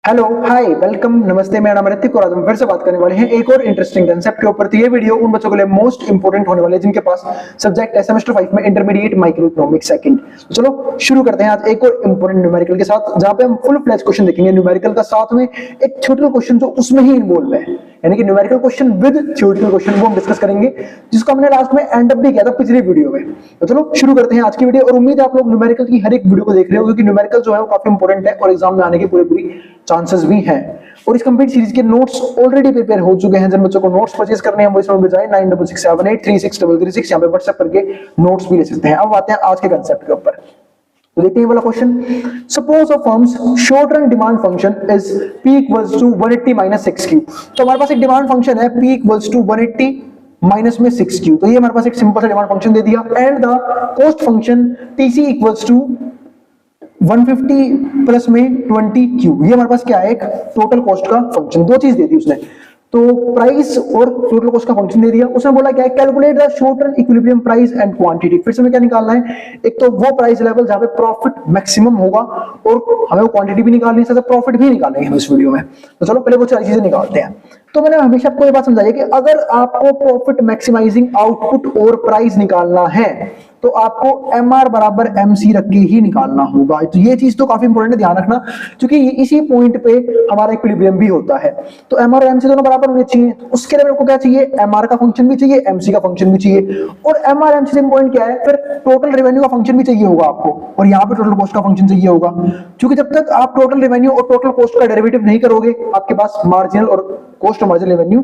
Hello hi welcome नमस्ते। मेरा नाम ऋतिक और आज हम फिर से बात करने वाले हैं एक और इंटरेस्टिंग कंसेप्ट के ऊपर। तो ये वीडियो उन बच्चों के लिए मोस्ट इंपोर्टेंट होने वाले हैं जिनके पास सब्जेक्ट है सेमेस्टर 5 में इंटरमीडिएट माइक्रो इकोनॉमिक्स सेकंड। तो चलो शुरू करते हैं आज एक और इंपोर्टेंट न्यूमेरिकल के साथ, जहां पे हम फुल फ्लैश क्वेश्चन देखेंगे न्यूमेरिकल का, साथ में एक थ्योरेटिकल क्वेश्चन जो उसमें ही इन्वॉल्व है, यानी कि numerical question with theoretical question, वो हम डिस्कस करेंगे, जिसको हमने लास्ट में एंड अप भी किया था पिछली वीडियो में। तो चलो शुरू करते हैं आज की वीडियो, और उम्मीद है आप लोग न्यूमेरिकल की हर एक वीडियो को देख रहे हो, क्योंकि न्यूमेरिकल जो है वो काफी इंपॉर्टेंट है और एग्जाम में आने की पूरी चांसेस भी हैं। और इस कंप्लीट सीरीज के नोट्स ऑलरेडी प्रिपेयर हो चुके हैं। जिन बच्चों को नोट्स परचेज करने हैं वो इसमें बजाय 9667836336 यहाँ पे व्हाट्सएप करके नोट्स भी ले सकते हैं। अब आते हैं आज के कंसेप्ट के ऊपर। तो देखते हैं वाला question. Suppose a firm's short run demand function is p equals to 180 minus 6q। तो हमारे पास एक डिमांड फंक्शन है p इक्वल्स टू 180 माइनस में 6q। तो ये हमारे पास एक सिंपल सा डिमांड फंक्शन दे दिया। And the cost function tc equals to 150 plus में 20q। ये हमारे पास क्या है, एक टोटल कॉस्ट का फंक्शन। दो चीज दे दी उसने, तो प्राइस और टोटल कॉस्ट का फंक्शन दे दिया। उसने बोला क्या है, calculate the short run equilibrium price and quantity. फिर से हमें क्या निकालना है, एक तो वो प्राइस लेवल जहां पे प्रॉफिट मैक्सिमम होगा, और हमें वो क्वांटिटी भी निकालनी है, प्रॉफिट भी निकालेंगे हम इस वीडियो में। तो चलो पहले वो सारी चीजें निकालते हैं। तो मैंने हमेशा आपको ये बात समझाई है कि अगर आपको प्रॉफिट मैक्सिमाइजिंग आउटपुट और प्राइस निकालना है तो आपको MR बराबर MC रख के ही निकालना होगा। तो ये चीज तो काफी इंपॉर्टेंट है, ध्यान रखना, क्योंकि इसी पॉइंट पे हमारा इक्विलिब्रियम भी होता है। तो MR और MC दोनों बराबर होने चाहिए। तो उसके लिए आपको क्या चाहिए, MR का फंक्शन भी चाहिए, MC का फंक्शन भी चाहिए। और MR MC से इंपॉर्टेंट क्या है, फिर टोटल रेवेन्यू का फंक्शन भी चाहिए होगा आपको, और यहाँ पे टोटल कॉस्ट का फंक्शन चाहिए होगा। क्योंकि जब तक आप टोटल रेवेन्यू और टोटल कॉस्ट का डेरिवेटिव नहीं करोगे, आपके पास मार्जिनल और कॉस्ट और मार्जिनल रेवेन्यू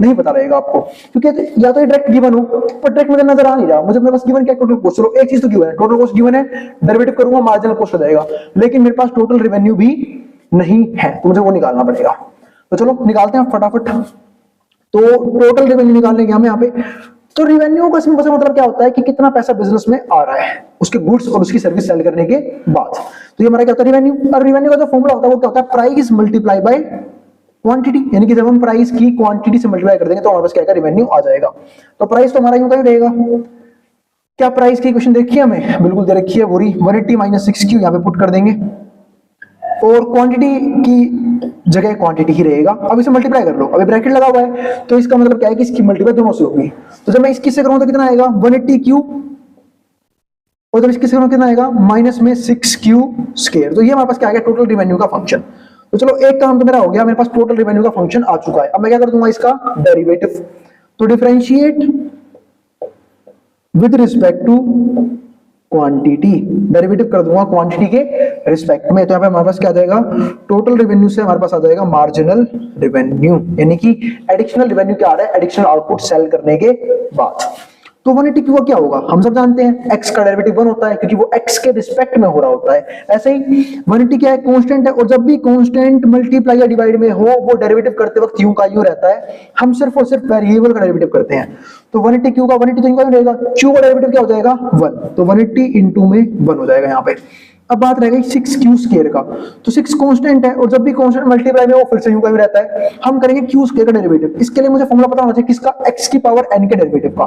नहीं पता रहेगा आपको। क्योंकि या तो डायरेक्ट गिवन हो, पर डायरेक्ट मुझे नजर आ नहीं रहा, मुझे मेरे पास गिवन क्या, टोटल कॉस्ट। चलो एक चीज तो गिवन है, टोटल कॉस्ट गिवन है, डेरिवेटिव करूंगा मार्जिनल कॉस्ट हो जाएगा, लेकिन मेरे पास टोटल रेवेन्यू भी नहीं है, तो मुझे वो निकालना पड़ेगा। तो चलो निकालते हैं फटाफट। तो टोटल रेवेन्यू निकालने हम यहाँ पे। तो रेवेन्यू का सिंपल सा मतलब क्या होता है कि कितना पैसा बिजनेस में आ रहा है उसके गुड्स और उसकी सर्विस सेल करने के बाद। तो ये हमारा क्या होता है, रेवेन्यू। और रेवेन्यू का जो फॉर्मूला होता है वो क्या होता है, प्राइस मल्टीप्लाई बाय क्वांटिटी। यानी कि जब हम प्राइस की क्वांटिटी से मल्टीप्लाई कर देंगे तो हमारे पास क्या आएगा, रेवेन्यू आ जाएगा। तो प्राइस तो हमारा यूं का ही रहेगा। क्या प्राइस की इक्वेशन देखी है हमें, बिल्कुल दे रखी है, वो 180 माइनस 6q यहाँ पे पुट कर देंगे, और क्वांटिटी की जगह क्वांटिटी ही रहेगा। अब इसे मल्टीप्लाई कर लो, अभी ब्रैकेट लगा हुआ है, तो इसका मतलब क्या है कि इसकी मल्टीप्लाई दोनों से होगी। तो जब मैं इसकी से करूं तो कितना आएगा, 180q, और जब इसकी से करूं कितना आएगा, माइनस में 6q स्क्वायर। तो ये हमारे पास क्या आएगा, टोटल रेवेन्यू का फंक्शन। तो चलो एक काम तो मेरा हो गया, मेरे पास टोटल रेवेन्यू का फंक्शन आ चुका है। अब मैं क्या कर दूंगा, इसका डेरिवेटिव। तो differentiate with respect to quantity, derivative कर दूंगा क्वांटिटी के रिस्पेक्ट में। तो यहाँ पे हमारे पास क्या आ जाएगा, टोटल रेवेन्यू से हमारे पास आ जाएगा मार्जिनल रेवेन्यू, यानी कि एडिशनल रेवेन्यू क्या आ रहा है, एडिशनल आउटपुट सेल करने के बाद। तो 180q क्या होगा, हम सब जानते हैं x का डेरिवेटिव 1 होता है, क्योंकि वो x के रिस्पेक्ट में हो रहा होता है। ऐसे ही 180 क्या है, कांस्टेंट है, और जब भी कांस्टेंट मल्टीप्लाई या डिवाइड में हो, वो डेरिवेटिव करते वक्त यूं का यूं रहता है। हम सिर्फ और सिर्फ वेरिएबल का डेरिवेटिव करते हैं। तो 180q का 180 तो यूं का यूं रहेगा, q का डेरिवेटिव क्या हो जाएगा, 1। तो 180 इंटू में 1 हो जाएगा यहाँ पे। अब बात रह गई 6q स्क्वायर का। तो 6 कांस्टेंट है, और जब भी कांस्टेंट मल्टीप्लाई में वो फिर से यूं का यूं रहता है। हम करेंगे q स्क्वायर का डेरिवेटिव। इसके लिए मुझे फॉर्मूला पता होना चाहिए किसका, x की पावर n के डेरिवेटिव का।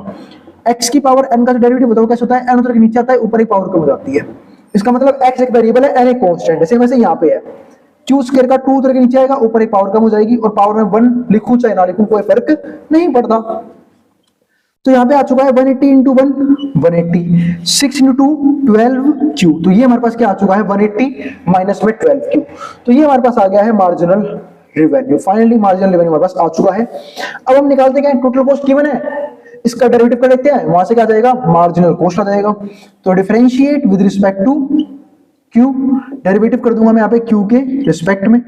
x की पावर n का जो डेरिवेटिव होता है वो कैसे होता है, n उतर के नीचे आता है, ऊपर एक पावर कम हो जाती है। इसका मतलब x एक वेरिएबल है, n एक कांस्टेंट है। सेम वैसे यहाँ पे है, q स्क्वायर का 2 उतर के नीचे आएगा, ऊपर एक पावर कम हो जाएगी, और पावर में 1 लिखूं चाहे ना लिखूं कोई फर्क नहीं पड़ता। तो यहाँ पे आ चुका है 180 इंटू 1 180, 6 इंटू 2 12q। तो ये हमारे पास क्या आ चुका है, 180 माइनस में 12q। तो ये हमारे पास आ गया है marginal revenue. Finally marginal revenue हमारे पास आ चुका है। अब हम निकालते क्या है, टोटल कॉस्ट गिवन है, इसका डेरिवेटिव कर लेते हैं, वहां से क्या आ जाएगा, मार्जिनल कॉस्ट आ जाएगा। तो differentiate with respect to q, derivative कर दूंगा मैं यहाँ पे q के रिस्पेक्ट में।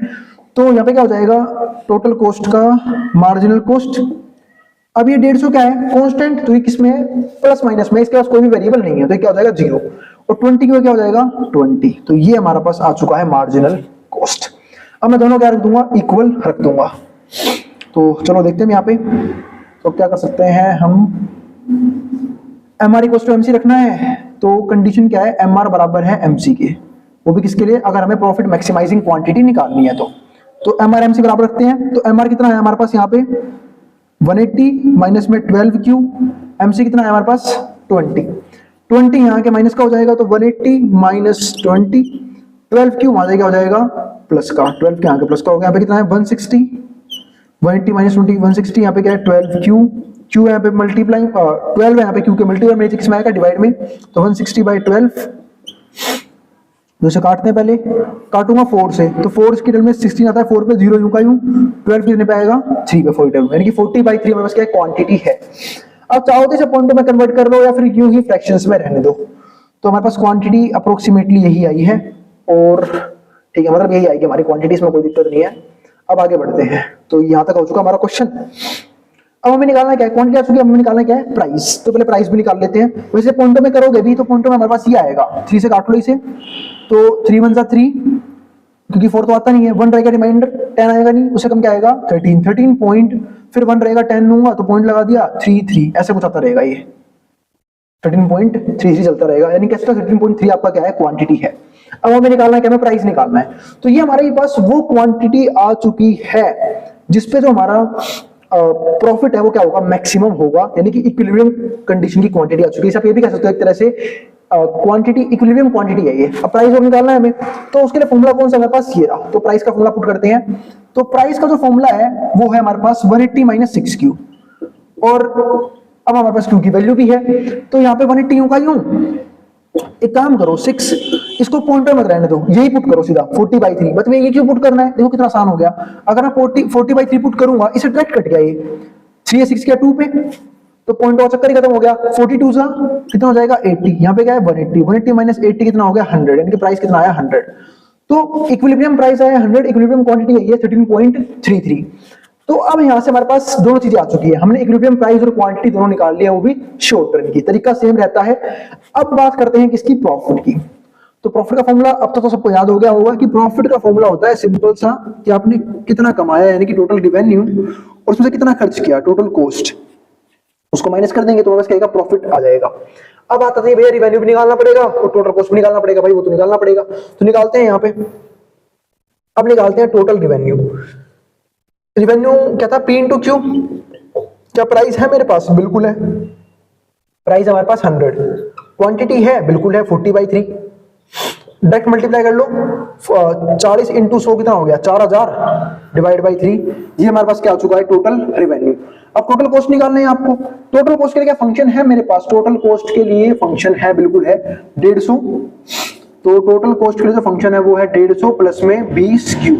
तो यहाँ पे क्या हो जाएगा, टोटल कॉस्ट का मार्जिनल कॉस्ट। अब ये 150 क्या है, कांस्टेंट, तो ये किसमें है, प्लस माइनस में, इसके पास कोई भी वेरिएबल नहीं है, तो ये क्या हो जाएगा 0। और 20 की क्या हो जाएगा 20। तो ये हमारा पास आ चुका है मार्जिनल कॉस्ट। अब मैं दोनों क्या रख दूंगा, इक्वल रख दूंगा। तो चलो देखते हैं यहाँ पे। तो क्या कर सकते हैं हम, MR इक्वल टू MC रखना है, तो कंडीशन क्या है, MR बराबर है MC के, वो भी किसके लिए, अगर हमें प्रॉफिट मैक्सिमाइजिंग क्वांटिटी निकालनी है तो MR MC बराबर रखते हैं। तो MR कितना है हमारे पास यहाँ पे 180 माइनस में 12q, MC कितना है हमारे पास 20 यहाँ के माइनस का हो जाएगा, तो 180 माइनस 20 12 क्यू वहां जाएगा, हो जाएगा प्लस का, 12 के आगे प्लस का हो गया। यहाँ पे कितना है 160, 180 माइनस 20 160। यहाँ पे क्या है 12 क्यू, क्यू यहाँ पे मल्टीप्लाई 12 है यहाँ पे, क्यू के मल्टीप्लाई में किस में आएगा डिवाइड में, तो 160 बाई 12। काटते हैं, पहले काटूंगा 4 से, तो 4 की टर्म में 16 आता है, 4 पे 0 यूं का यूं, 12 कितने पे आएगा 3 पे 40 टर्म, यानी कि 40/3 हमारे पास क्या क्वांटिटी है। अब चाहो तो इसे पॉइंटों में कन्वर्ट कर लो या फिर यूं ही फ्रैक्शंस में रहने दो। तो हमारे पास क्वांटिटी अप्रोक्सीमेटली यही आई है, और ठीक है, मतलब यही आएगी हमारी क्वांटिटी, इसमें कोई दिक्कत नहीं है। अब आगे बढ़ते हैं, तो यहां तक हो चुका हमारा क्वेश्चन। अब हमें निकालना क्या है, क्वांटिटी आ चुकी है, हमें निकालना क्या है प्राइस। तो पहले प्राइस भी निकाल लेते हैं। वैसे पॉइंटों में करोगे भी तो पॉइंटों में हमारे पास ये आएगा, 3 से काट लो इसे, तो 3 1 3, क्योंकि 4 तो आता नहीं है, 1 रहेगा रिमाइंडर, 10 आएगा नहीं, उससे कम क्या आएगा 13 पॉइंट, फिर 1 रहेगा 10 लूंगा तो पॉइंट लगा दिया 3 ऐसे कुछ आता रहेगा, ये 13.33 चलता रहेगा, यानी कि 13.3 आपका क्या है क्वांटिटी है। अब हमें निकालना है क्या, हमें प्राइस निकालना है। तो ये हमारे पास वो क्वांटिटी आ चुकी है जिसपे जो हमारा प्रॉफिट है वो क्या होगा, मैक्सिमम होगा, यानी कि इक्विलिब्रियम कंडीशन की क्वांटिटी आ चुकी है। आप ये भी कह सकते हो एक तरह से क्वांटिटी, इक्विलिब्रियम क्वांटिटी है ये। अब प्राइस और निकालना है हमें, तो उसके लिए फॉर्मूला कौन सा हमारे पास, ये रहा। तो प्राइस का फॉर्मूला पुट करते हैं। तो प्राइस का जो फॉर्मूला है वो है हमारे पास 180 माइनस 6Q, और अब हमारे पास Q की वैल्यू भी है, तो यहाँ पे 180 यूं का यूं, एक काम करो 6 इसको पॉइंट में मत रहने दो, यही पुट करो सीधा 40/3। बस ये क्यों पुट करना है, देखो कितना आसान हो गया। अगर मैं 40/3 पुट करूंगा, इसे डायरेक्ट कट गया, ये 3 6 क्या 2 पे, तो पॉइंट और चक्कर ही खत्म हो गया। 42 सा कितना हो जाएगा 80, यहाँ पे क्या है 180, 180 माइनस 80 कितना हो गया 100, यानी कि प्राइस कितना आया 100। तो इक्विलिब्रियम प्राइस आया 100, इक्विलिब्रियम क्वांटिटी है 13.33। तो अब यहां से हमारे पास दोनों चीजें आ चुकी है, हमने इक्विलिब्रियम प्राइस और क्वांटिटी दोनों निकाल लिया, वो भी शॉर्ट टर्म की, तरीका सेम रहता है। अब बात करते हैं किसकी, प्रॉफिट की। तो प्रॉफिट का फॉर्मूला अब तक तो सबको याद हो गया होगा कि प्रॉफिट का फॉर्मूला होता है सिंपल सा, कि आपने कितना कमाया, यानी कि टोटल रेवेन्यू, और उसमें से कितना खर्च किया, टोटल कॉस्ट, उसको माइनस कर देंगे तो बस क्या प्रॉफिट आ जाएगा। अब आता है भैया रेवेन्यू भी निकालना पड़ेगा और टोटल कॉस्ट भी निकालना पड़ेगा, भाई वो तो निकालना पड़ेगा, तो निकालते हैं यहाँ पे। अब निकालते हैं टोटल रेवेन्यू। रेवेन्यू क्या था, P इंटू क्यू। क्या प्राइस है मेरे पास, बिल्कुल है, प्राइस हमारे पास 100, क्वांटिटी है बिल्कुल है 40/3, डायरेक्ट मल्टीप्लाई कर लो, 40 इंटू 100 कितना हो गया 4000 डिवाइड बाई 3, ये हमारे पास क्या आ चुका है टोटल रेवेन्यू। अब टोटल कॉस्ट निकालना है आपको। टोटल कॉस्ट के लिए क्या फंक्शन है मेरे पास, टोटल कॉस्ट के लिए फंक्शन है बिल्कुल है 150। तो टोटल कॉस्ट के लिए जो फंक्शन है वो है 150 प्लस में 20Q।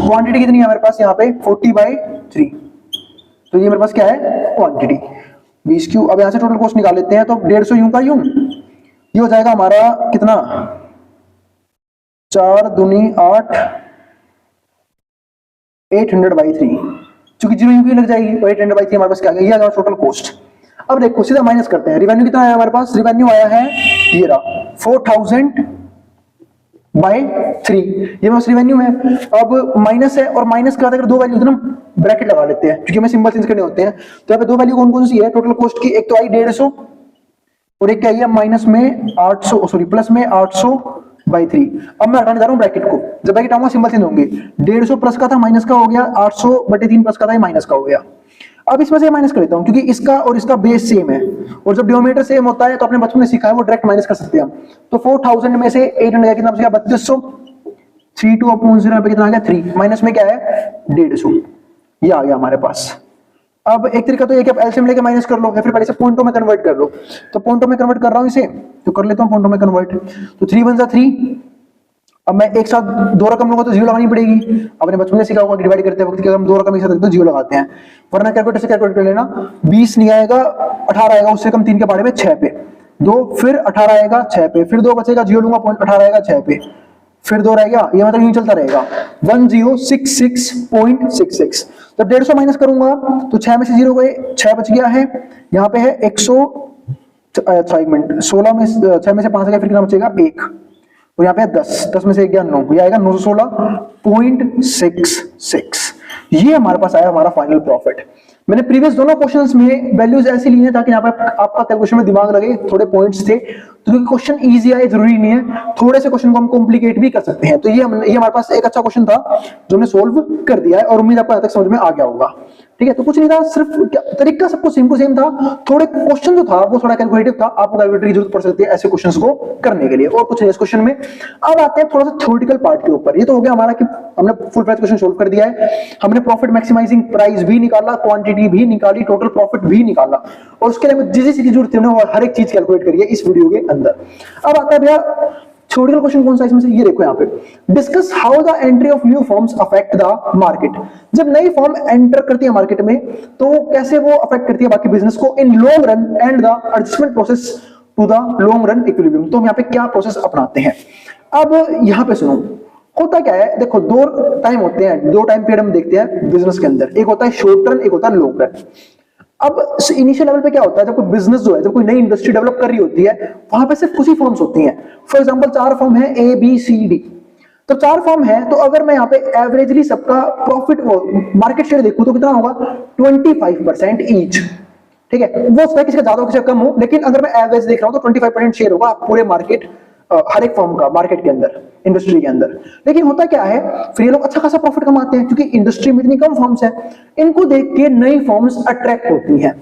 क्वांटिटी कितनी है हमारे पास यहाँ पे 40/3, तो ये मेरे पास क्या है क्वांटिटी 20Q। अब यहाँ से टोटल कॉस्ट निकाल लेते हैं, तो 150 यूं का यूं, ये हो जाएगा हमारा कितना 4 दूनी 8, 800/3, चूंकि 0 यूं की लग जाएगी तो 800/3 हमारे पास क्या आ गया, ये आ गया टोटल कॉस्ट। अब देखो सीधा माइनस करते हैं, रिवेन्यू कितना आया हमारे पास, रिवेन्यू आया है ये रहा 4000/3, ये बस रिवेन्यू है। अब माइनस है, और माइनस के बाद अगर दो वैल्यू ना ब्रैकेट लगा लेते हैं, क्योंकि हमें सिंबल चेंज करने होते हैं। तो यहाँ पे दो वैल्यू कौन कौन सी है टोटल कॉस्ट की, एक तो आई 150 और एक क्या है माइनस में 800, सॉरी प्लस में 800/3। अब मैं हटाने जा रहा हूँ ब्रैकेट को, जब ब्रैकेट आऊंगा सिंबल चेंज होंगे, 150 प्लस का था माइनस का हो गया, 800/3 प्लस का था माइनस का हो गया। अब इसमें से माइनस कर लेता हूं, क्योंकि इसका और इसका बेस सेम है, और जब डिनोमिनेटर सेम होता है तो अपने बचपन में सीखा है वो डायरेक्ट माइनस कर सकते हैं हम। तो 4000 में से 800 कितना बच गया 3200, 32/0 पे कितना आ गया 3, माइनस में क्या है 150, ये आ गया हमारे पास। अब एक तरीका तो ये कि आप एलसीएम लेके माइनस कर लो, या फिर पहले से पॉइंटों में कन्वर्ट कर लो। तो पॉइंटों में कन्वर्ट कर रहा हूं इसे, तो कर लेता हूं पॉइंटों में कन्वर्ट। तो 3 1 3, अब मैं एक साथ दो रकम लूंगा तो 0 लगानी पड़ेगी। अपने बचपन में सीखा होगा कि डिवाइड करते वक्त कि हम दो रकम एक साथ तो 0 लगाते हैं, वरना कैलकुलेटर से कैलकुलेट कर लेना। 20 नहीं आएगा 18 आएगा, उससे कम 3 के पहाड़े में 6 पे 2, फिर 18 आएगा 6 पे, फिर 2 बचेगा 0 लूंगा, पॉइंट 18 आएगा 6 पे, फिर 2 रह गया, ये मतलब यूं चलता रहेगा 1066.66। तो 150 माइनस करूंगा तो 6 में से 0 गए, 6 बच गया है, यहाँ पे है 100, 16 में 6 में से 5 गया, फिर कितना बचेगा 1, और यहाँ पे 10 में से 1 गया 9, ये आएगा 916.66। ये हमारे पास आया हमारा फाइनल प्रॉफिट। मैंने प्रीवियस दोनों क्वेश्चंस में वैल्यूज ऐसी ली हैं ताकि यहाँ पे आपका कैलकुलेशन में दिमाग लगे, थोड़े पॉइंट्स थे तो क्योंकि क्वेश्चन इजी आए जरूरी नहीं है, थोड़े से क्वेश्चन को हम कॉम्प्लिकेट भी कर सकते हैं। तो ये हमारे पास एक अच्छा क्वेश्चन था जो हमने सोल्व कर दिया है और उम्मीद आपको आज तक समझ में आ गया होगा। ठीक है, तो कुछ नहीं था, सिर्फ तरीका सबको सेम टू सेम था, थोड़े क्वेश्चन जो था वो थोड़ा कैलकुलेटिव था, आपको कैलकुलेटर की जरूरत पड़ सकती है ऐसे क्वेश्चंस को करने के लिए, और कुछ है इस क्वेश्चन में। अब आते हैं थोड़ा सा थ्योरेटिकल पार्ट के ऊपर। ये तो हो गया हमारा कि हमने फुल फ्लैश क्वेश्चन सोल्व कर दिया है, हमने प्रॉफिट मैक्सिमाइजिंग प्राइस भी निकाला, क्वांटिटी भी निकाली, टोटल प्रॉफिट भी निकाला, और उसके लिए जिस चीज की जरूरत है और हर एक चीज कैलकुलेट करिए इस वीडियो के अंदर। अब आता है भैया थ्योरेटिकल क्वेश्चन कौन सा इसमें से, ये देखो यहाँ पे, discuss how the entry of new forms affect the market. जब नई फॉर्म एंटर करती है मार्केट में तो कैसे वो अफेक्ट करती है बाकी बिजनेस को in long run and the adjustment process to the long run equilibrium. तो हम यहाँ पे क्या प्रोसेस अपनाते हैं। अब यहाँ पे सुनो, होता क्या है, देखो दो टाइम होते हैं, दो टाइम पीरियड हम देखते हैं बिजनेस के अंदर, एक होता है शॉर्ट रन, एक होता है लॉन्ग रन। अब इनिशियल लेवल पे क्या होता है, जब कोई बिजनेस जो है, जब कोई नई इंडस्ट्री डेवलप कर रही होती है, वहां पे सिर्फ कुछ ही फॉर्म्स होती हैं। फॉर एग्जांपल 4 फॉर्म है A B C D, तो 4 फॉर्म है, तो अगर मैं यहाँ पे एवरेजली सबका प्रॉफिट मार्केट शेयर देखूं तो कितना होगा, 25% ईच। ठीक है, वो होता है किसी का ज्यादा हो किसी का कम हो, लेकिन अगर मैं एवरेज देख रहा हूं तो 25% शेयर होगा पूरे मार्केट, हर एक फॉर्म का मार्केट के अंदर, इंडस्ट्री के अंदर। लेकिन होता क्या है, फिर ये लोग अच्छा खासा प्रॉफिट कमाते हैं क्योंकि इंडस्ट्री में इतनी कम फॉर्म्स है। इनको देख के नई फॉर्म्स अट्रैक्ट होती हैं।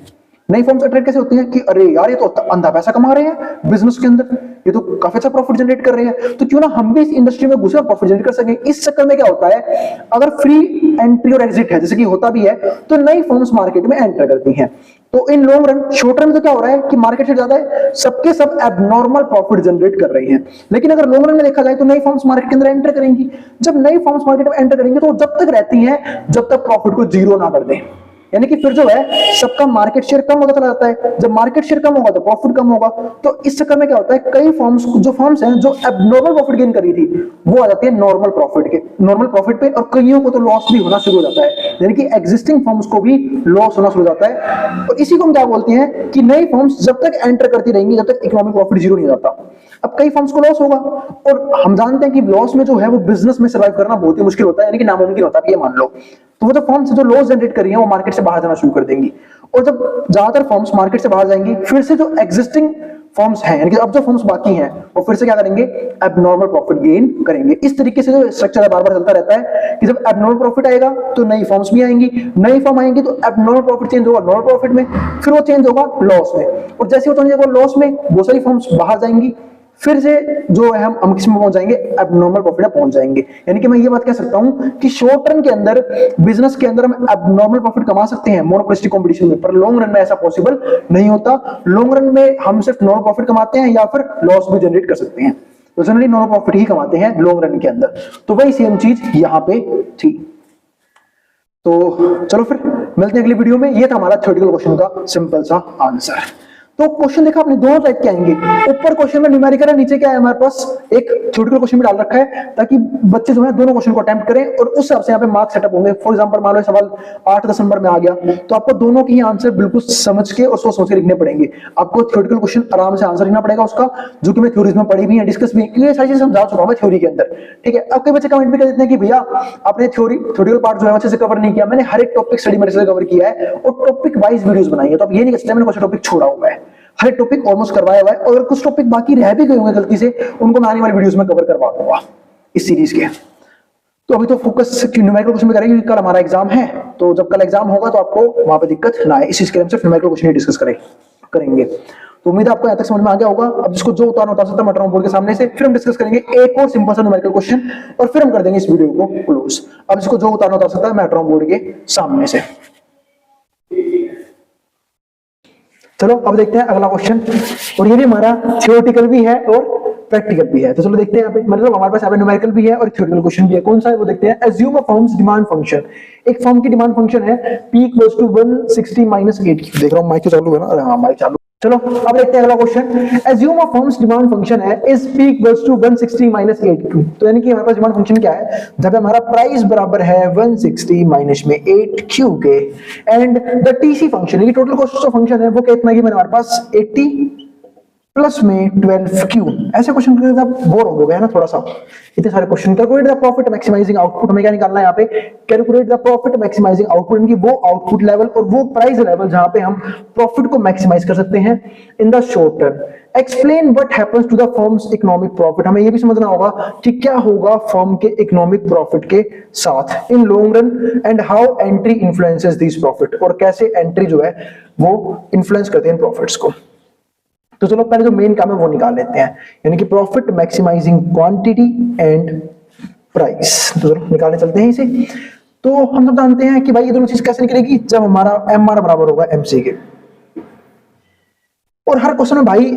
नई फॉर्म्स अट्रैक्ट कैसे होती हैं कि अरे यार ये तो अंधा पैसा कमा रहे हैं बिजनेस के अंदर, ये तो काफी अच्छा प्रॉफिट जनरेट कर रहे हैं, तो क्यों ना हम भी इस इंडस्ट्री में घुसे और प्रॉफिट जनरेट कर सकें। इस चक्कर में क्या होता है, अगर फ्री एंट्री और एग्जिट है, जैसे कि होता भी है, तो नई फॉर्म्स मार्केट में एंटर करती हैं। तो इन लॉन्ग रन, शॉर्ट रन में तो क्या हो रहा है कि मार्केट शेयर ज्यादा है, सबके सब एबनॉर्मल प्रॉफिट जनरेट कर रहे हैं। लेकिन अगर लॉन्ग रन में देखा जाए तो नई फॉर्म्स मार्केट के अंदर एंटर करेंगी। जब नई फॉर्म्स मार्केट में एंटर करेंगे तो जब तक रहती हैं जब तक प्रॉफिट को जीरो ना कर दें, यानी कि फिर जो है सबका मार्केट शेयर कम होता चला जाता है। जब मार्केट शेयर कम होगा तो प्रॉफिट कम होगा। तो इस चक्कर में क्या होता है, कई फॉर्म्स जो हैं जो एबनॉर्मल प्रॉफिट गेन कर रही थी वो आ जाती है नॉर्मल प्रॉफिट पे, और कईयों को तो लॉस भी होना शुरू हो जाता है, यानी कि एग्जिस्टिंग फॉर्म्स को भी लॉस होना शुरू हो जाता है। और इसी को हम क्या बोलते हैं कि नई फॉर्म्स जब तक एंटर करती रहेंगी जब तक इकोनॉमिक प्रॉफिट जीरो नहीं हो जाता। अब कई फॉर्म्स को लॉस होगा, और हम जानते हैं कि लॉस में जो है वो बिजनेस में सर्वाइव करना बहुत ही मुश्किल होता है, यानी कि नामुमकिन होता है, ये मान लो। तो वो जो फॉर्म्स जो लॉस जनरेट कर रही हैं वो मार्केट से बाहर जाना शुरू कर देंगी, और जब ज्यादातर फॉर्म्स मार्केट से बाहर जाएंगी फिर से जो एग्जिस्टिंग फॉर्म्स हैं, यानी कि अब जो फॉर्म्स बाकी हैं वो फिर से क्या करेंगे, एबनॉर्मल प्रॉफिट गेन करेंगे। इस तरीके से जो स्ट्रक्चर है बार बार चलता रहता है कि जब एबनॉर्मल प्रॉफिट आएगा तो नई फॉर्म्स भी आएंगी, नई फॉर्म आएंगी तो एबनॉर्मल प्रॉफिट चेंज होगा नॉर्मल प्रॉफिट में, फिर वो चेंज होगा लॉस में, और जैसे वो चेंज होगा लॉस में बहुत सारी फॉर्म्स बाहर जाएंगी, फिर से जो है हम किस में पहुंच जाएंगे, एबनॉर्मल प्रॉफिट में पहुंच जाएंगे। यानी कि मैं ये बात कह सकता हूं कि शॉर्ट रन के अंदर बिजनेस के अंदर हम एबनॉर्मल प्रॉफिट कमा सकते हैं मोनोपोलिस्टिक कंपटीशन में, पर लॉन्ग रन में ऐसा पॉसिबल नहीं होता। लॉन्ग रन में हम सिर्फ नॉर्मल प्रॉफिट कमाते हैं या फिर लॉस भी जनरेट कर सकते हैं, तो जनरली नॉर्मल प्रॉफिट ही कमाते हैं लॉन्ग रन के अंदर। तो वही सेम चीज यहां पे थी। तो चलो फिर मिलते हैं अगली वीडियो में। ये था हमारा थ्योरेटिकल क्वेश्चन का सिंपल सा आंसर। तो क्वेश्चन देखा आपने, दोनों टाइप के आएंगे, ऊपर क्वेश्चन में न्यूमेरिकल है, नीचे क्या है हमारे पास एक थ्योरेटिकल क्वेश्चन भी डाल रखा है, ताकि बच्चे जो है दोनों क्वेश्चन को अटेम्प्ट करें और उस हिसाब से यहाँ पे मार्क्स सेटअप होंगे। फॉर एग्जांपल मान लो सवाल 8-10 नंबर में आ गया तो आपको दोनों के ही आंसर बिल्कुल समझ के और सोच के लिखने पड़ेंगे। आपको थ्योरेटिकल क्वेश्चन आराम से आंसर लिखना पड़ेगा उसका, जो कि मैं थ्योरीज में पढ़ी भी है, डिस्कस भी, क्योंकि ये सारी चीजें समझा चुका हूं मैं थ्योरी के अंदर। ठीक है, अब कई बच्चे कमेंट भी कर देते हैं कि भैया आपने थ्योरेटिकल पार्ट जो है अच्छे से कवर नहीं किया। मैंने हर एक टॉपिक स्टडी मटेरियल से कवर किया है और टॉपिक वाइज वीडियोस बनाई है, तो अब ये नहीं कह सकते मैंने कुछ टॉपिक छोड़ा हुआ है, हर टॉपिक ऑलमोस्ट करवाया हुआ है, और कुछ टॉपिक बाकी रह भी गए होंगे गलती से, उनको मैं आने वाली वीडियोस में कवर करवा दूंगा इस सीरीज के। तो अभी तो फोकस न्यूमेरिकल क्वेश्चन में करेंगे, कल हमारा एग्जाम है, तो जब कल एग्जाम होगा तो आपको वहां पे दिक्कत ना आए, इस चीज के लिए हम सिर्फ न्यूमेरिकल क्वेश्चन ही डिस्कस करेंगे। तो उम्मीद है आपको यहाँ तक समझ में आ गया होगा। अब जिसको जो उतारना उतार सकता है मैं बोर्ड के सामने से, फिर हम डिस्कस करेंगे एक और सिंपल सा न्यूमेरिकल क्वेश्चन, और फिर हम कर देंगे इस वीडियो को क्लोज। अब जिसको जो उतारना उतार सकता है मैं बोर्ड के सामने से। चलो अब देखते हैं अगला क्वेश्चन, और ये भी हमारा थ्योरेटिकल भी है और प्रैक्टिकल भी है। तो चलो देखते हैं यहाँ पे, मतलब हमारे पास यहाँ पे न्यूमेरिकल भी है और थ्योरेटिकल क्वेश्चन भी है। कौन सा है वो देखते हैं। एज्यूम अ फर्म्स डिमांड फंक्शन, एक फर्म की डिमांड फंक्शन है P = 160 - 8Q। देख रहा हूँ माइक तो चालू है ना, हाँ माइक चालू। चलो अब देखते हैं अगला क्वेश्चन। एज्यूम अ फर्म्स डिमांड फंक्शन है इज P = 160 - 8Q। तो यानी कि हमारे पास डिमांड फंक्शन क्या है, जब हमारा प्राइस बराबर है 160 माइनस में 8Q के, एंड द TC फंक्शन, ये टोटल कॉस्ट ऑफ फंक्शन है वो कितना है, हमारे पास 80 प्लस में 12Q। ऐसे क्वेश्चन करके आप बोर हो गए ना थोड़ा सा, इतने सारे question. Calculate the profit maximising output, हमें क्या निकालना है यहाँ पे, calculate the profit maximising output, इनकी वो आउटपुट लेवल और वो प्राइस लेवल जहां पे हम प्रॉफिट को मैक्सिमाइज कर सकते हैं in the short term. Explain what happens to the firm's economic profit, हमें ये भी समझना होगा कि क्या होगा फर्म के इकोनॉमिक प्रॉफिट के साथ इन long run, and how entry influences this profit, और कैसे एंट्री जो है वो इन्फ्लुएंस करते हैं प्रॉफिट्स को। तो चलो पहले जो मेन काम है वो निकाल लेते हैं, यानी कि profit maximising quantity and price. तो चलो निकालने चलते हैं इसे। तो हम सब जानते हैं कि भाई ये दोनों चीज कैसे निकलेगी, जब हमारा एम आर बराबर होगा एमसी के। और हर क्वेश्चन में भाई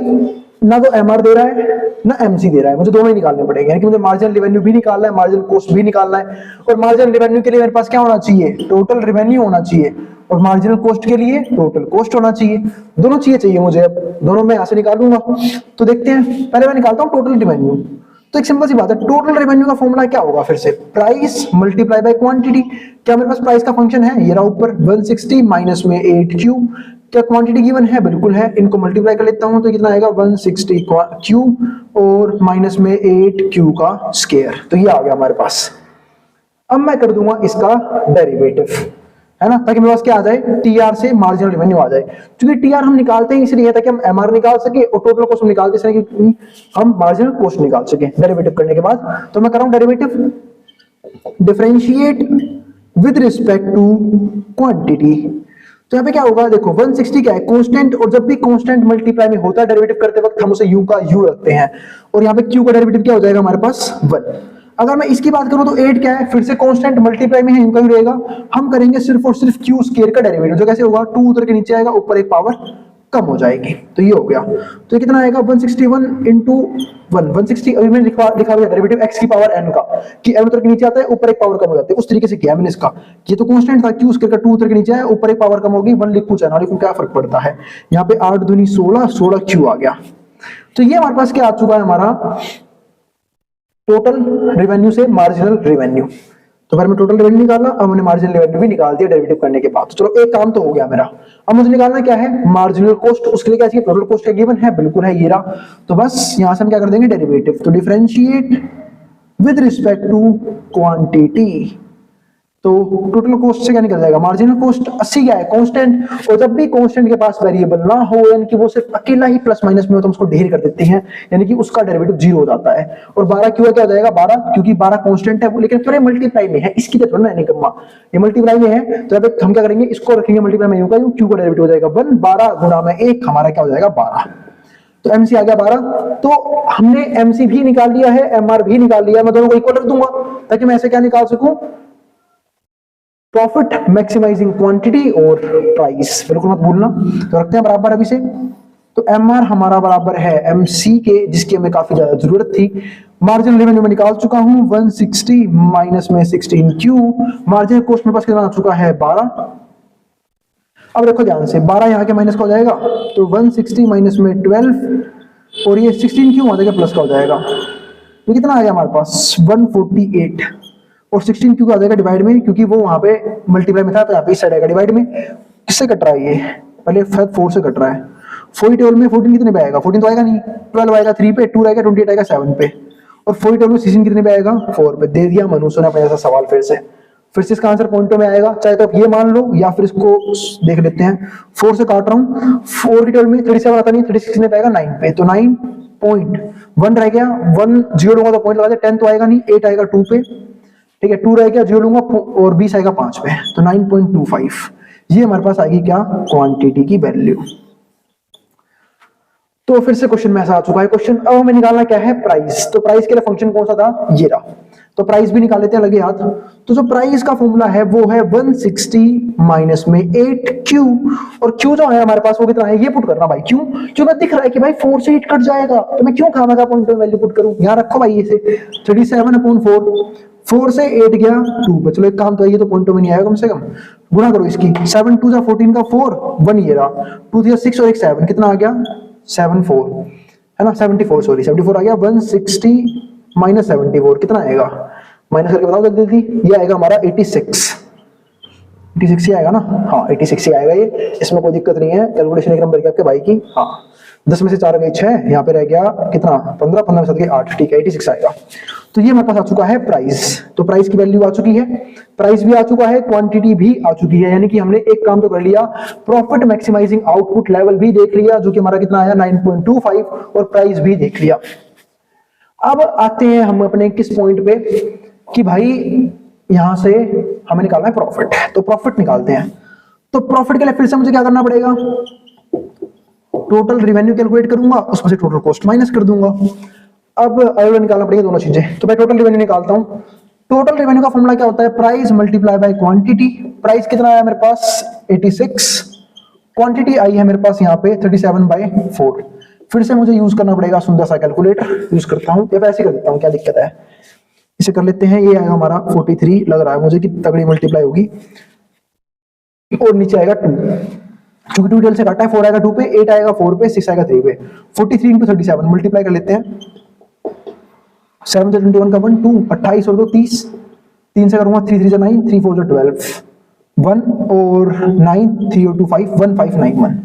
ना तो एम आर दे रहा है ना एमसी दे रहा है, मुझे दोनों ही निकालने पड़ेंगे, यानी कि मुझे मार्जिनल रेवेन्यू भी निकालना है, मार्जिनल कॉस्ट भी निकालना है। और मार्जिनल रेवेन्यू के लिए मेरे पास क्या होना चाहिए, टोटल रेवेन्यू होना चाहिए, और मार्जिनल कॉस्ट के लिए टोटल कॉस्ट होना चाहिए। दोनों चीजें चाहिए मुझे, अब दोनों मैं यहां से निकालूंगा। तो देखते हैं, पहले मैं निकालता हूं टोटल रेवेन्यू। तो एक सिंपल सी बात है, टोटल रेवेन्यू का फॉर्मूला क्या होगा, फिर से प्राइस मल्टीप्लाई बाय क्वांटिटी। क्या मेरे पास प्राइस का फंक्शन है, ये रहा ऊपर 160 माइनस में 8Q। क्या क्वांटिटी गिवन है, बिल्कुल है, इनको मल्टीप्लाई कर लेता हूं तो कितना आएगा 160Q और माइनस में 8Q का स्क्वायर। तो ये आ गया हमारे पास। अब मैं कर दूंगा इसका डेरिवेटिव, है ना, ताकि मेरे पास क्या आ जाए, टीआर से मार्जिनल रेवेन्यू आ जाए। क्योंकि टीआर हम निकालते हैं इसलिए ताकि हम एमआर निकाल सके, और टोटल कॉस्ट हम निकालते हैं कि हम मार्जिनल कॉस्ट निकाल सके डेरिवेटिव करने के बाद। तो मैं कर रहा हूं derivative, differentiate with respect to quantity. तो यहाँ पे क्या होगा, देखो 160 क्या है, कांस्टेंट, और जब भी कांस्टेंट मल्टीप्लाई में होता है डेरिवेटिव करते वक्त हम उसे u का u रखते हैं, और यहाँ पे q का डेरिवेटिव क्या हो जाएगा हमारे पास 1। अगर मैं इसकी बात करूं तो 8 क्या है, फिर से कांस्टेंट मल्टीप्लाई में है, u का u रहेगा। हम करेंगे सिर्फ और सिर्फ q स्क्वायर का डेरिवेटिव, जो कैसे होगा, 2 उतर के नीचे आएगा, ऊपर एक पावर कम हो जाएगी। तो ये हो गया। तो ये कितना आएगा 161 इंटू 160, अभी मैंने लिखा हुआ डेरिवेटिव x की पावर n का, कि n उतर के नीचे आता है, ऊपर एक पावर कम हो जाती है, उस तरीके से किया मैंने इसका। ये तो कांस्टेंट था q स्क्वायर का, 2 उतर के नीचे आया, ऊपर एक पावर कम होगी, 1 लिखूं चाहे ना लिखूं क्या फर्क पड़ता है। यहाँ पे 8 दूनी 16, 16Q आ गया। तो ये हमारे पास क्या आ चुका है, हमारा टोटल रेवेन्यू से मार्जिनल रेवेन्यू। तो फिर मैं टोटल रेवेन्यू निकाला, अब मैंने मार्जिनल रेवेन्यू भी निकाल दिया डेरिवेटिव करने के बाद। तो चलो एक काम तो हो गया मेरा। अब मुझे निकालना क्या है, मार्जिनल कॉस्ट। उसके लिए क्या चाहिए, टोटल कॉस्ट का गिवन है, बिल्कुल है, ये रहा। तो बस यहां से हम क्या कर देंगे, डेरिवेटिव। तो differentiate with respect to quantity. तो टोटल कॉस्ट से क्या निकल जाएगा, मार्जिनल कॉस्ट 80 क्या है, कांस्टेंट। और जब भी कांस्टेंट के पास वेरिएबल ना हो, यानी कि वो सिर्फ अकेला ही प्लस माइनस में हो, तो हम उसको ढेर कर देते हैं, यानी कि उसका डेरिवेटिव 0 हो जाता है। और 12 क्यों क्या हो जाएगा 12, क्योंकि 12 कांस्टेंट है वो, लेकिन फिर मल्टीप्लाई में है, इसकी तरह ना निकम्मा, ये मल्टीप्लाई में है। तो अब हम क्या करेंगे, इसको रखेंगे मल्टीप्लाई में, क्यू का डेरिवेटिव हो जाएगा 1, 12 गुणा में 1 हमारा क्या हो जाएगा 12। तो एमसी आ गया 12। तो हमने एमसी भी निकाल लिया है, एमआर भी निकाल लिया, मैं दोनों को इक्वल रख दूंगा ताकि मैं ऐसे क्या निकाल सकूं, प्रॉफिट मैक्सिमाइजिंग क्वांटिटी और प्राइस, बिल्कुल मत भूलना। तो रखते हैं बराबर अभी से। तो एम आर हमारा बराबर है एम सी के, जिसकी हमें काफी ज्यादा जरूरत थी। मार्जिनल रेवेन्यू में निकाल चुका हूं 160 माइनस में 16Q। मार्जिनल कॉस्ट मेरे पास कितना आ चुका है 12। अब देखो ध्यान से, 12 यहाँ के माइनस का हो जाएगा, तो 160 माइनस में 12, और ये 16Q आ जाएगा प्लस का हो जाएगा। तो कितना आ गया हमारे पास 148, और 16Q का आ जाएगा डिवाइड में, क्योंकि वो वहां पे मल्टीप्लाई में था, तो यहाँ पे इस साइड आएगा डिवाइड में। किससे कट रहा है ये, पहले 4 से कट रहा है। 40 में 14 कितने पे आएगा, 14 तो आएगा नहीं, 12 आएगा 3 पे, 2 आएगा 28 आएगा 7 पे, और 40 में 16 कितने पे आएगा 4 पे। दे दिया मनुष्य ने अपना ऐसा सवाल। फिर से इसका आंसर पॉइंटों में आएगा, चाहे तो आप ये मान लो या फिर इसको देख लेते हैं। 4 से काट रहा हूँ, 40 में 37 आता नहीं, 36 कितने पे आएगा 9 पे, तो 9.1 रह गया। 1 0 लूंगा तो पॉइंट लगा दे, 10 तो आएगा नहीं, 8 आएगा 2 पे, ठीक है, 2 रह गया, 0 लूंगा और 20 आएगा 5 पे, तो 9.25। ये हमारे पास आएगी क्या, क्वांटिटी की वैल्यू। तो फिर से क्वेश्चन में ऐसा आ चुका है क्वेश्चन। अब हमें निकालना क्या है, प्राइस। तो प्राइस के लिए फंक्शन कौन सा था, ये रहा। तो प्राइस भी निकाल लेते हैं लगे हाथ। तो जो प्राइस का फॉर्मूला है वो है 160 माइनस में 8Q, और Q जो है हमारे पास वो कितना है, ये पुट करना भाई। क्यों, जो मैं दिख रहा है कि भाई 4 से 8 कट जाएगा, तो मैं क्यों खामा का पॉइंट वैल्यू पुट करूं, यहां रखो भाई इसे 37/4, 4 से 8 गया 2 पे। चलो एक काम तो है, ये तो पॉइंटों में नहीं आएगा, कम से कम गुणा करो इसकी, 7 2 जा 14 का 4, 1 ये रहा, 2 3 6 और 1 7, कितना आ गया 74, है ना, 74 सॉरी 74 आ गया। 160 माइनस 74 कितना आएगा, माइनस करके बताओ जल्दी जल्दी, ये आएगा हमारा 86 ही आएगा ना, हाँ 86 ही आएगा ये, इसमें कोई दिक्कत नहीं है। कैलकुलेशन एक नंबर की आपके भाई की, हाँ 10 में से 4 गई 6, यहाँ पे रह गया कितना 15, 15 में 7 गई 8, ठीक है 86 आएगा। तो ये हमारे पास आ चुका है प्राइस, तो प्राइस की वैल्यू आ चुकी है, प्राइस भी आ चुका है, क्वांटिटी भी आ चुकी है, यानी कि हमने एक काम तो कर लिया, प्रॉफिट मैक्सिमाइजिंग आउटपुट लेवल भी देख लिया जो कि हमारा कितना आया 9.25 और प्राइस भी देख लिया। अब आते हैं हम अपने किस पॉइंट पे कि भाई यहां से हमें निकालना है प्रॉफिट, तो प्रॉफिट निकालते हैं। तो प्रॉफिट के लिए फिर से मुझे क्या करना पड़ेगा, टोटल रेवेन्यू कैलकुलेट करूंगा, उसमें से टोटल कॉस्ट माइनस कर दूंगा। अब अलग निकालना पड़ेगा दोनों चीजें, तो मैं टोटल रेवेन्यू निकालता हूं। टोटल रेवेन्यू का फॉर्मूला क्या होता है, price multiply by quantity. Price कितना आया मेरे पास 86, क्वांटिटी आई है मेरे पास यहाँ पे 37/4। फिर से मुझे यूज करना पड़ेगा सुंदर सा कैलकुलेटर, यूज करता हूँ या वैसे कर देता हूँ, क्या दिक्कत है, इसे कर लेते हैं। ये आएगा हमारा 43, लग रहा है मुझे कि तगड़ी मल्टीप्लाई होगी, और नीचे आएगा 2, क्योंकि 2 से काटा है, 4 आएगा 2 पे, 8 आएगा 4 पे, 6 आएगा 3 पे। 43 × 37 मल्टीप्लाई कर लेते हैं, 7 से 21 का 1 2, 28 और 2 30, 3 से करूंगा 3 3 9, 3 4 12, 1 और 9, 3 और 2 5, 1591।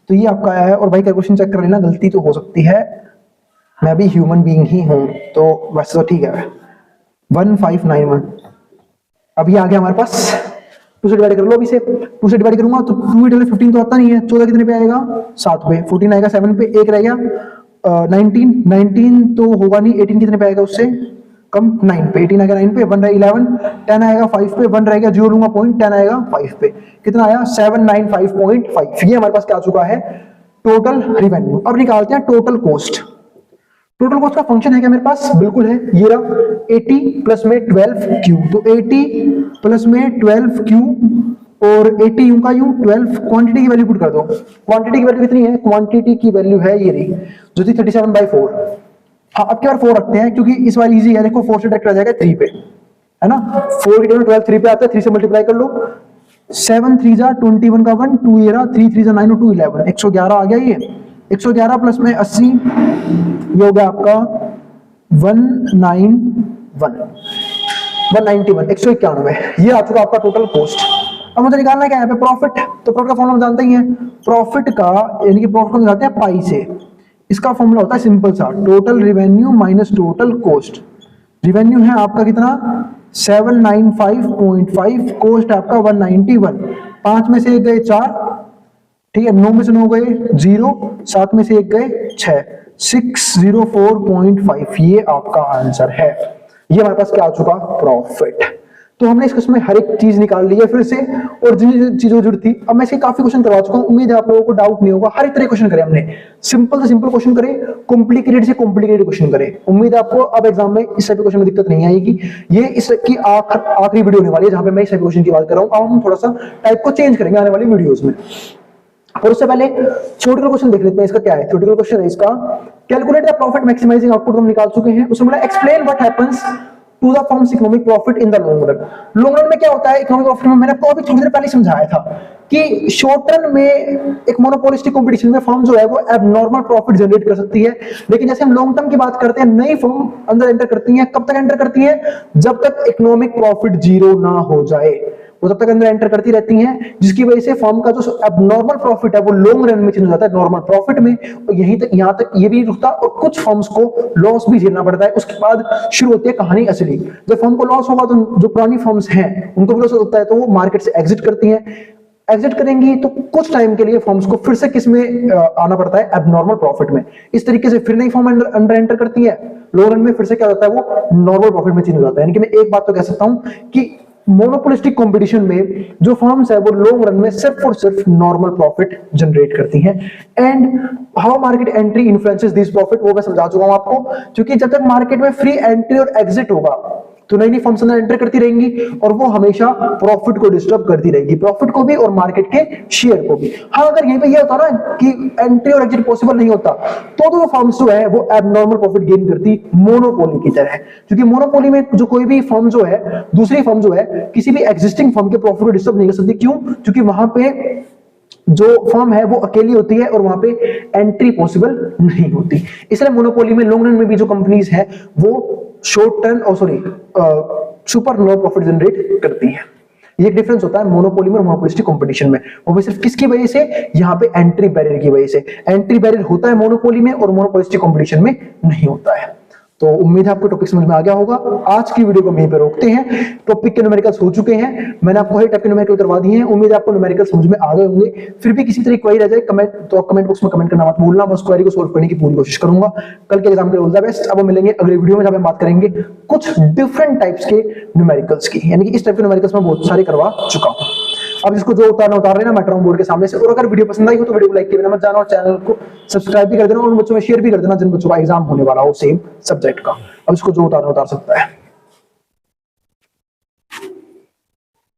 तो ये आपका आया है। और भाई कैलकुलेशन चेक कर लेना, गलती तो हो सकती है, मैं भी ह्यूमन बीइंग ही हूं, तो वैसे तो ठीक है। 1591 अब ये आ गया हमारे पास, 2 से डिवाइड कर लो, अभी से 2 से डिवाइड करूंगा तो 2 8 15 तो आता नहीं है, 14 कितने पे आएगा 7 पे, 14 आएगा 7 पे, एक रह गया 19 तो होगा नहीं, 18 कितने पे आएगा उससे कम 9 पे, 18 आएगा 9 पे, 1 रहा 11, 10 आएगा 5 पे, 1 रह गया 0 लूंगा पॉइंट, 10 आएगा 5 पे, कितना आया 795.5। ये हमारे पास क्या आ चुका है टोटल रेवेन्यू। अब निकालते हैं टोटल कॉस्ट। टोटल कॉस्ट का फंक्शन है क्या मेरे पास, बिल्कुल है, ये रहा 80 प्लस में 12Q, तो 80 प्लस में 12Q और 80 यूं का यूं 12, क्वांटिटी की वैल्यू पुट कर दो। क्वांटिटी की वैल्यू कितनी है, क्वांटिटी की वैल्यू है ये रही जो थी 37/4। हाँ अब क्या 4 रखते हैं क्योंकि इस बार इजी है, देखो 4 से डायरेक्ट आ जाएगा 3 पे, है ना, 4 की जगह 12 3 पे आता है, 3 से मल्टीप्लाई कर लो, 7 3 जा 21 का 1, 2 ये रहा, 3 3 जा 9 और 2 11, 111 आ गया ये, 111 प्लस में 80, ये हो गया आपका 191, 191 ये आ चुका आपका टोटल कॉस्ट। अब मुझे निकालना है क्या यहाँ पे प्रॉफिट, तो प्रॉफिट का फॉर्मूला हम जानते ही हैं, प्रॉफिट का यानी कि प्रॉफिट को निकालते हैं पाई से। इसका फॉर्मूला होता है सिंपल सा, total revenue minus total cost. Revenue है आपका कितना 795.5, कॉस्ट आपका 191, 5 में से 1 गए 4, ठीक है, 9 में से 9 गए 0, 7 में से 1 गए 6, 604.5 ये आपका आंसर है। ये हमारे पास क्या आ चुका प्रॉफिट। तो हमने इसमें हर एक चीज निकाल ली है फिर से, और जिन चीजों जरूरत थी, अब मैं इसके काफी क्वेश्चन करवा चुका हूं, उम्मीद है आप लोगों को डाउट नहीं होगा। हर एक तरह क्वेश्चन करे हमने, सिंपल से सिंपल क्वेश्चन करे, कॉम्प्लिकेटेड से कॉम्प्लिकेटेड क्वेश्चन करे। उम्मीद है आपको अब एग्जाम में इस टाइप क्वेश्चन में दिक्कत नहीं आएगी। ये इसकी आखिरी वीडियो होने वाली है जहां पे मैं इस टाइप क्वेश्चन की बात कर रहा हूं। अब हम थोड़ा सा टाइप को चेंज करेंगे आने वाली वीडियोस में। और उससे पहले थ्योरेटिकल क्वेश्चन देख लेते हैं, इसका क्या है। थ्योरेटिकल क्वेश्चन है इसका, calculate the profit maximising output हम निकाल चुके हैं। उसमें बोला explain what happens to the firm's economic profit in the long run. Long run में क्या होता है इकोनॉमिक प्रॉफिट में, मैंने आपको अभी थोड़ी देर पहले समझाया था कि शॉर्ट रन में एक मोनोपोलिस्टिक कंपटीशन में फर्म जो है वो एबनॉर्मल प्रॉफिट जनरेट कर सकती है, लेकिन जैसे हम लॉन्ग टर्म की बात करते हैं, नई फर्म अंदर एंटर करती है, कब तक एंटर करती है, जब तक इकोनॉमिक प्रॉफिट 0 ना हो जाए, वो तब तक अंदर एंटर करती रहती हैं, जिसकी वजह से फर्म का जो एबनॉर्मल प्रॉफिट है वो लॉन्ग रन में चेंज हो जाता है नॉर्मल प्रॉफिट में, और यहीं तक यहां तक ये भी नहीं रुकता, और कुछ फर्म्स को लॉस भी झेलना पड़ता है। उसके बाद शुरू होती है कहानी असली। जब फर्म को लॉस होगा तो जो पुरानी फर्म्स हैं उनको भी लॉस होता है, तो वो मार्केट से एग्जिट करती हैं। एग्जिट करेंगी तो कुछ टाइम के लिए फर्म्स को फिर से किस में आना पड़ता है, एबनॉर्मल प्रॉफिट में। इस तरीके से फिर नई फर्म अंडर एंटर करती है, लॉन्ग रन में फिर से क्या होता है, वो नॉर्मल प्रॉफिट में चेंज हो जाता है। यानी कि मैं एक बात तो कह सकता हूं कि मोनोपोलिस्टिक कंपटीशन में जो फर्म्स है वो लॉन्ग रन में सिर्फ और सिर्फ नॉर्मल प्रॉफिट जनरेट करती हैं। And how market entry influences this profit, वो मैं समझा चुका हूं आपको, क्योंकि जब तक मार्केट में फ्री एंट्री और एग्जिट होगा तो नई नई फर्म्स अंदर एंटर करती रहेंगी, और वो हमेशा प्रॉफिट को डिस्टर्ब करती रहेगी, प्रॉफिट को भी और मार्केट के शेयर को भी। हाँ अगर यहीं पे ये होता ना कि एंट्री और एग्जिट पॉसिबल नहीं होता, तो वो फर्म्स जो है वो एबनॉर्मल प्रॉफिट गेन करती मोनोपोली की तरह, क्योंकि मोनोपोली में जो कोई भी फर्म जो है, दूसरी फर्म जो है, किसी भी एग्जिस्टिंग फर्म के प्रॉफिट को डिस्टर्ब नहीं कर सकती। क्यों? क्योंकि वहां पे जो फर्म है वो अकेली होती है और वहां पे एंट्री पॉसिबल नहीं होती। इसलिए मोनोपोली में लॉन्ग रन में भी जो कंपनीज है वो शॉर्ट टर्म और सुपर लो प्रॉफिट जनरेट करती है। ये डिफरेंस होता है मोनोपोलीमर मोनोपोलिस्टिक कंपटीशन में। वो भी सिर्फ किसकी वजह से, यहाँ पे एंट्री बैरियर की वजह से। एंट्री बैरियर होता है मोनोपोली में और मोनोपोलिस्टिक कंपटीशन में नहीं होता है। तो उम्मीद है आपको टॉपिक समझ में आ गया होगा। आज की वीडियो को यहीं पे रोकते हैं। टॉपिक के न्यूमेरिकल्स हो चुके हैं, मैंने आपको हर टाइप के न्यूमेरिकल करवा दिए हैं। उम्मीद है आपको न्यूमेरिकल समझ में आ गए होंगे। फिर भी किसी तरह क्वेरी रह जाए कमेंट तो कमेंट बॉक्स में कमेंट करना मत भूलना, मैं उस क्वेरी को सोल्व करने की पूरी कोशिश करूंगा। कल के एग्जाम के लिए ऑल द बेस्ट। अब हम मिलेंगे अगले वीडियो में जब हम बात करेंगे कुछ डिफरेंट टाइप्स के न्यूमेरिकल्स की, यानी कि इस टाइप के न्यूमेरिकल्स में बहुत सारे करवा चुका हूं। अब इसको जो उतारना उतार लेना मेट्रो बोर्ड के सामने से। और अगर वीडियो पसंद आई हो तो वीडियो को लाइक करना मत जाना और चैनल को सब्सक्राइब भी कर देना और बच्चों में शेयर भी कर देना जिन बच्चों का एग्जाम होने वाला हो सेम सब्जेक्ट का। अब इसको जो उतारना उतार सकता है।